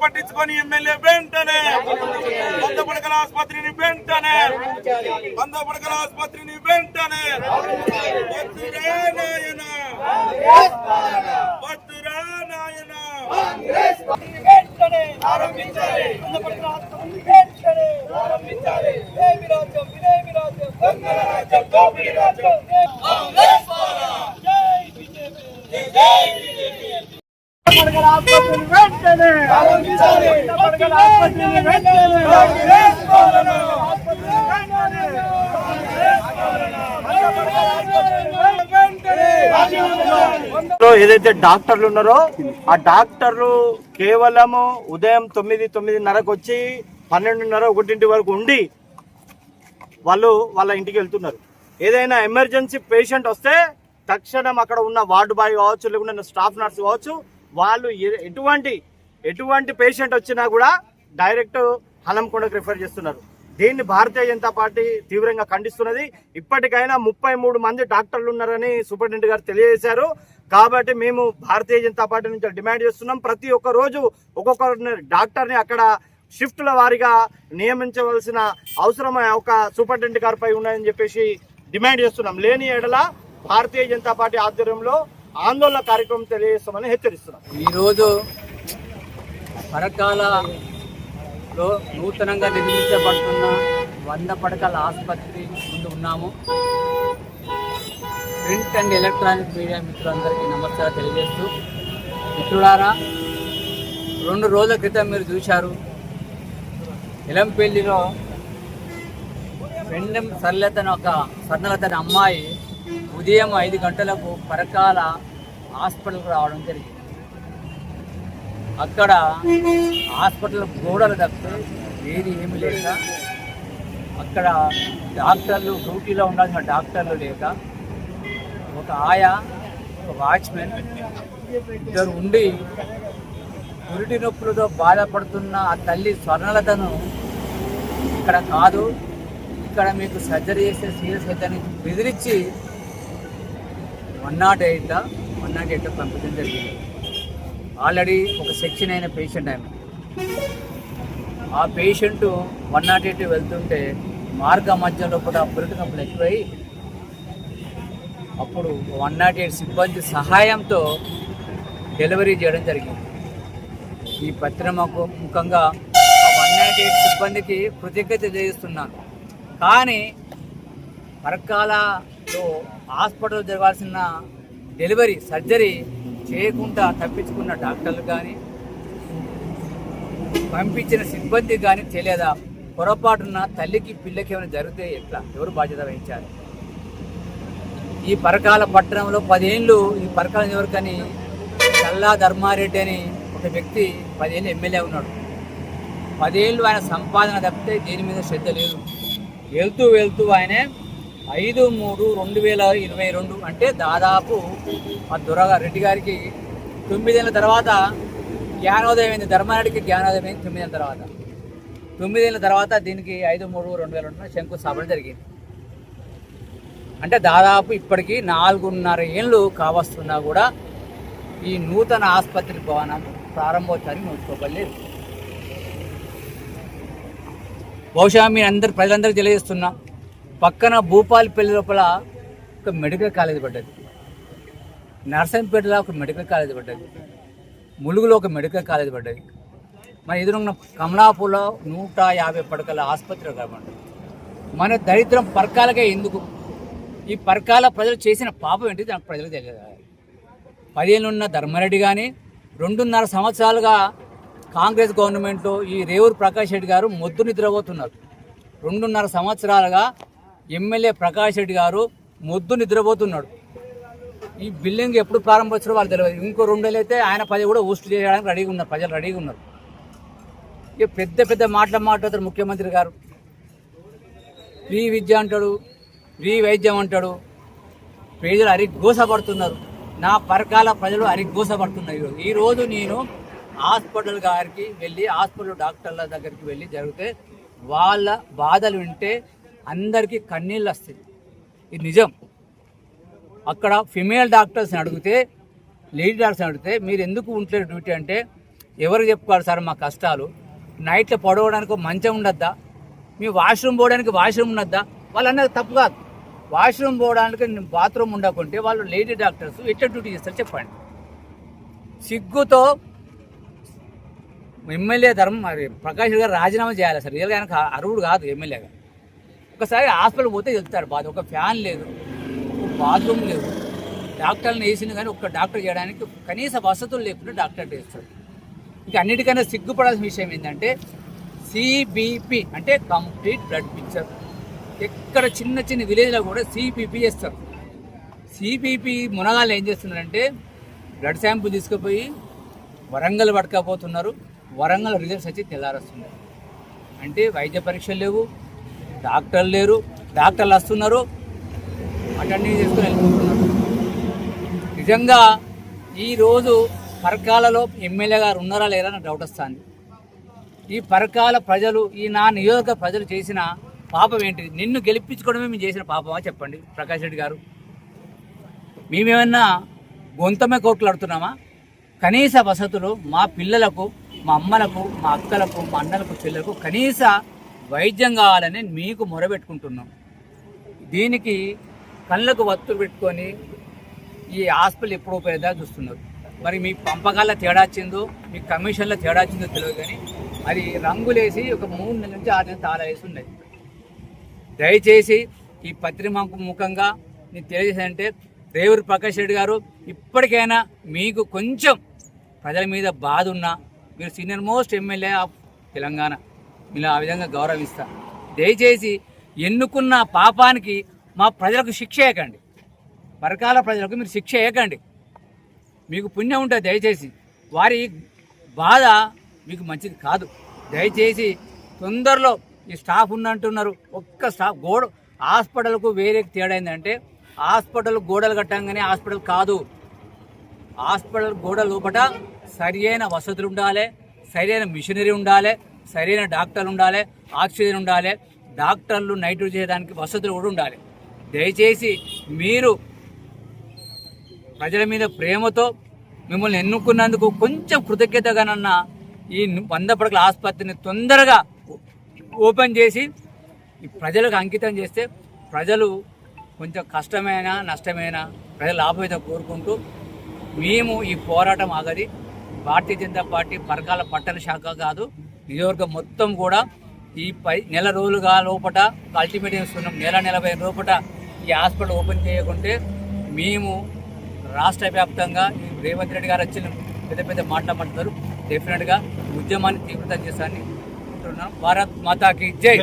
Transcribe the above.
పట్టించుకొని ఎమ్మెల్యే వెంటనే వంద పడకల ఆసుపత్రిని వెంటనే వద్దురా నాయన ఆరంభించాలి. ఏదైతే డాక్టర్లు ఉన్నారో ఆ డాక్టర్లు కేవలము ఉదయం 9-9:30కు వచ్చి 12:30-1 వరకు ఉండి వాళ్ళ ఇంటికి వెళ్తున్నారు. ఏదైనా ఎమర్జెన్సీ పేషెంట్ వస్తే తక్షణం అక్కడ ఉన్న వార్డు బాయ్ కావచ్చు, లేకుంటే స్టాఫ్ నర్స్ కావచ్చు, వాళ్ళు ఎటువంటి పేషెంట్ వచ్చినా కూడా డైరెక్ట్ హనంకొండకు రిఫర్ చేస్తున్నారు. దీన్ని భారతీయ జనతా పార్టీ తీవ్రంగా ఖండిస్తున్నది. ఇప్పటికైనా 33 మంది డాక్టర్లు ఉన్నారని సూపరింటెండెంట్ గారు తెలియజేశారు. కాబట్టి మేము భారతీయ జనతా పార్టీ నుంచి డిమాండ్ చేస్తున్నాం, ప్రతి ఒక్క రోజు ఒక్కొక్క డాక్టర్ని అక్కడ షిఫ్ట్ల వారీగా నియమించవలసిన అవసరం ఒక సూపరింటెండెంట్ గారిపై ఉన్నదని చెప్పేసి డిమాండ్ చేస్తున్నాం. లేని ఎడల భారతీయ జనతా పార్టీ ఆధ్వర్యంలో ఆందోళన కార్యక్రమం తెలియజేస్తామని హెచ్చరిస్తున్నాం. ఈరోజు పరకాలలో నూతనంగా నిర్మించబడుతున్న 100 పడకల ఆసుపత్రి ముందు ఉన్నాము. ప్రింట్ అండ్ ఎలక్ట్రానిక్ మీడియా మిత్రులందరికీ నమస్కారం తెలియజేస్తూ, మిత్రులారా, 2 రోజుల క్రితం మీరు చూశారు, ఎలంపల్లిలో పెండెం స్వర్ణలతని అమ్మాయి ఉదయం 5 గంటలకు పరకాల హాస్పిటల్కి రావడం జరిగింది. అక్కడ హాస్పిటల్ గోడలు తప్పితే ఏమీ లేక, అక్కడ డాక్టర్లు డ్యూటీలో ఉండాల్సిన డాక్టర్లు లేక, ఒక ఆయా, ఒక వాచ్మెన్ ఇద్దరు ఉండి పురిటి నొప్పులతో బాధపడుతున్న ఆ తల్లి స్వర్ణలతను ఇక్కడ కాదు, ఇక్కడ మీకు సర్జరీ చేస్తే సీరియస్ అవుతుందని బెదిరించి 108 పంపించడం జరిగింది. ఆల్రెడీ ఒక సెక్షన్ అయిన పేషెంట్ ఆమె. ఆ పేషెంట్ 108 వెళ్తుంటే మార్గ మధ్యలో కూడా పురిటి నొప్పులు ఎక్కువై అప్పుడు 108 సిబ్బంది సహాయంతో డెలివరీ చేయడం జరిగింది. ఈ ముఖంగా 108 సిబ్బందికి కృతజ్ఞత తెలియజేస్తున్నాను. కానీ పరకాలలో హాస్పిటల్ జరగాల్సిన డెలివరీ సర్జరీ చేయకుండా తప్పించుకున్న డాక్టర్లు కానీ, పంపించిన సిబ్బంది కానీ తెలియదా? పొరపాటున తల్లికి పిల్లకి ఏమైనా జరిగితే ఎట్లా, ఎవరు బాధ్యత వహించాలి? ఈ పరకాల పట్టణంలో 10 ఏళ్ళు ఈ పరకాల ఎవరికని చల్లా ధర్మారెడ్డి అని ఒక వ్యక్తి 10 ఏళ్ళు ఎమ్మెల్యే ఉన్నాడు. 10 ఏళ్ళు ఆయన సంపాదన తప్పితే దేని మీద శ్రద్ధ లేదు. వెళ్తూ ఆయనే 5/3/2022 అంటే దాదాపు ఆ రెడ్డి గారికి 9 ఏళ్ళ తర్వాత జ్ఞానోదయం అయింది. ధర్మారెడ్డికి జ్ఞానోదయం అయింది 9 ఏళ్ళ తర్వాత. 9 ఏళ్ళ తర్వాత దీనికి 5/3/2022 శంకుస్థాపన జరిగింది. అంటే దాదాపు ఇప్పటికీ 4.5 ఏళ్ళు కావస్తున్నా కూడా ఈ నూతన ఆసుపత్రి భవనం ప్రారంభోత్సవానికి నోచుకోగలేదు. బహుశా మీ ప్రజలందరికీ తెలియజేస్తున్నా, పక్కన భూపాలపల్లి లోపల ఒక మెడికల్ కాలేజ్ పడ్డది, నర్సంపేటలో ఒక మెడికల్ కాలేజ్ పడ్డది, ములుగులో ఒక మెడికల్ కాలేజ్ పడ్డది, మన ఎదురున్న కమలాపూర్లో 150 పడకల ఆసుపత్రి కాబట్టి మన దరిద్రం పరకాలకే ఎందుకు? ఈ పరకాల ప్రజలు చేసిన పాపం ఏంటి నాకు ప్రజలకు తెలియదు. 10 ఏళ్ళు ఉన్న ధర్మారెడ్డి కానీ 2.5 సంవత్సరాలుగా కాంగ్రెస్ గవర్నమెంట్లో ఈ రేవూరు ప్రకాష్ రెడ్డి గారు మొద్దు నిద్రపోతున్నారు. 2.5 సంవత్సరాలుగా ఎమ్మెల్యే ప్రకాష్ రెడ్డి గారు మొద్దు నిద్రపోతున్నాడు. ఈ బిల్డింగ్ ఎప్పుడు ప్రారంభించారో వాళ్ళు తెలియదు. ఇంకో 2 నెలలు అయితే ఆయన పది కూడా ఊస్ట్ చేయడానికి రెడీగా ఉన్నారు, ప్రజలు రెడీగా ఉన్నారు. ఇక పెద్ద పెద్ద మాట్లాడతారు ముఖ్యమంత్రి గారు. ఫ్రీ విద్య అంటాడు, ఫ్రీ వైద్యం అంటాడు. ప్రజలు అరిగోసపడుతున్నారు. నా పరకాల ప్రజలు అరిగోసపడుతున్నారు. ఈరోజు నేను హాస్పిటల్ గారికి వెళ్ళి హాస్పిటల్ డాక్టర్ల దగ్గరికి వెళ్ళి జరిగితే వాళ్ళ బాధలు వింటే అందరికీ కన్నీళ్ళు వస్తాయి. ఇది నిజం. అక్కడ ఫిమేల్ డాక్టర్స్ని అడిగితే, లేడీ డాక్టర్స్ని అడిగితే మీరు ఎందుకు ఉండలేదు డ్యూటీ అంటే, ఎవరు చెప్పుకోవాలి సార్ మా కష్టాలు, నైట్లో పడవడానికి మంచం ఉండద్దా, మీ వాష్రూమ్ పోవడానికి వాష్రూమ్ ఉండద్దా. వాళ్ళు అన్నది తప్పు కాదు. వాష్రూమ్ పోవడానికి బాత్రూమ్ ఉండకుంటే వాళ్ళు లేడీ డాక్టర్స్ ఎట్లా డ్యూటీ చేస్తారు చెప్పండి. సిగ్గుతో ఎమ్మెల్యే ప్రకాష్ గారు రాజీనామా చేయాలి సార్. రియల్గా ఆయనకు అర్హుడు కాదు ఎమ్మెల్యేగా. ఒకసారి హాస్పిటల్ పోతే వెళ్తారు బాధ. ఒక ఫ్యాన్ లేదు, బాత్రూమ్ లేదు, డాక్టర్ని వేసింది కానీ ఒక్క డాక్టర్ చేయడానికి కనీస వసతులు లేకుండా డాక్టర్ చేస్తారు. ఇంకా అన్నిటికన్నా సిగ్గుపడాల్సిన విషయం ఏంటంటే సిబిపి అంటే కంప్లీట్ బ్లడ్ పిక్చర్. ఎక్కడ చిన్న చిన్న విలేజ్లో కూడా సిబిపి చేస్తారు. సిబిపి మునగాళ్ళు ఏం చేస్తున్నారంటే బ్లడ్ శాంపుల్ తీసుకుపోయి వరంగల్ పట్టుకపోతున్నారు. వరంగల్ రిజల్ట్స్ వచ్చి తెల్లారస్తున్నారు. అంటే వైద్య పరీక్షలు లేవు, డాక్టర్లు లేరు, డాక్టర్లు వస్తున్నారు అటెండింగ్ చేసుకుని వెళ్ళిపోతున్నారు. నిజంగా ఈరోజు పరకాలలో ఎమ్మెల్యే గారు ఉన్నారా లేరా అని డౌట్ వస్తుంది. ఈ పరకాల ప్రజలు, ఈ నా నియోజక ప్రజలు చేసిన పాపం ఏంటిది? నిన్ను గెలిపించుకోవడమే మేము చేసిన పాపమా చెప్పండి ప్రకాష్ రెడ్డి గారు. మేమేమన్నా గొంతమే కోట్లాడుతున్నామా? కనీస వసతులు మా పిల్లలకు, మా అమ్మలకు, మా అక్కలకు, మా అన్నలకు, చెల్లెలకు కనీస వైద్యం కావాలని మీకు మొరబెట్టుకుంటున్నాం. దీనికి కళ్ళకు వత్తులు పెట్టుకొని ఈ హాస్పిటల్ ఎప్పుడు ఉపయోగ చూస్తున్నారు. మరి మీ పంపకాల తేడా వచ్చిందో, మీ కమిషన్లో తేడా వచ్చిందో తెలియదు కానీ అది రంగులేసి ఒక 3 నెలల నుంచి 6 నెలలు తాళ వేసి ఉన్నది. దయచేసి ఈ ముఖంగా నేను తెలియజేసంటే రేవూరి ప్రకాష్ రెడ్డి గారు, ఇప్పటికైనా మీకు కొంచెం ప్రజల మీద బాధ ఉన్నా, మీరు senior most MLA of Telangana, మీరు ఆ విధంగా గౌరవిస్తా. దయచేసి ఎన్నుకున్న పాపానికి మా ప్రజలకు శిక్ష వేయకండి, పరకాల ప్రజలకు మీరు శిక్ష వేయకండి. మీకు పుణ్యం ఉంటుంది. దయచేసి వారి బాధ మీకు మంచిది కాదు. దయచేసి తొందరలో ఈ స్టాఫ్ ఉన్నట్టున్నారు, ఒక్క స్టాఫ్ హాస్పిటల్కు వేరే తేడా ఏంటంటే హాస్పిటల్ గోడలు కట్టంగానే హాస్పిటల్ కాదు. హాస్పిటల్ గోడల లోపల సరైన వసతులు ఉండాలి, సరైన మిషనరీ ఉండాలి, సరైన డాక్టర్లు ఉండాలి, ఆక్సిజన్ ఉండాలి, డాక్టర్లు నైట్ చేయడానికి వసతులు కూడా ఉండాలి. దయచేసి మీరు ప్రజల మీద ప్రేమతో మిమ్మల్ని ఎన్నుకున్నందుకు కొంచెం కృతజ్ఞతగానన్నా ఈ 100 పడకల ఆసుపత్రిని తొందరగా ఓపెన్ చేసి ఈ ప్రజలకు అంకితం చేస్తే ప్రజలు కొంచెం కష్టమైనా నష్టమైనా ప్రజల లాభమైతే కోరుకుంటూ మేము ఈ పోరాటం ఆగది. భారతీయ జనతా పార్టీ పరకాల పట్టణ శాఖ కాదు, నియోజకవర్గం మొత్తం కూడా ఈ నెల రోజులుగా లోపల అల్టిమేట్ ఇస్తున్నాం. నెల 40 లోపల ఈ హాస్పిటల్ ఓపెన్ చేయకుంటే మేము రాష్ట్ర వ్యాప్తంగా రేవంత్ రెడ్డి గారు వచ్చిన పెద్ద పెద్ద మాట్లాడుతున్నారు. డెఫినెట్గా ఉద్యమాన్ని తీవ్రత చేస్తానని అంటున్నాం. భారత్ మాతాకి జై.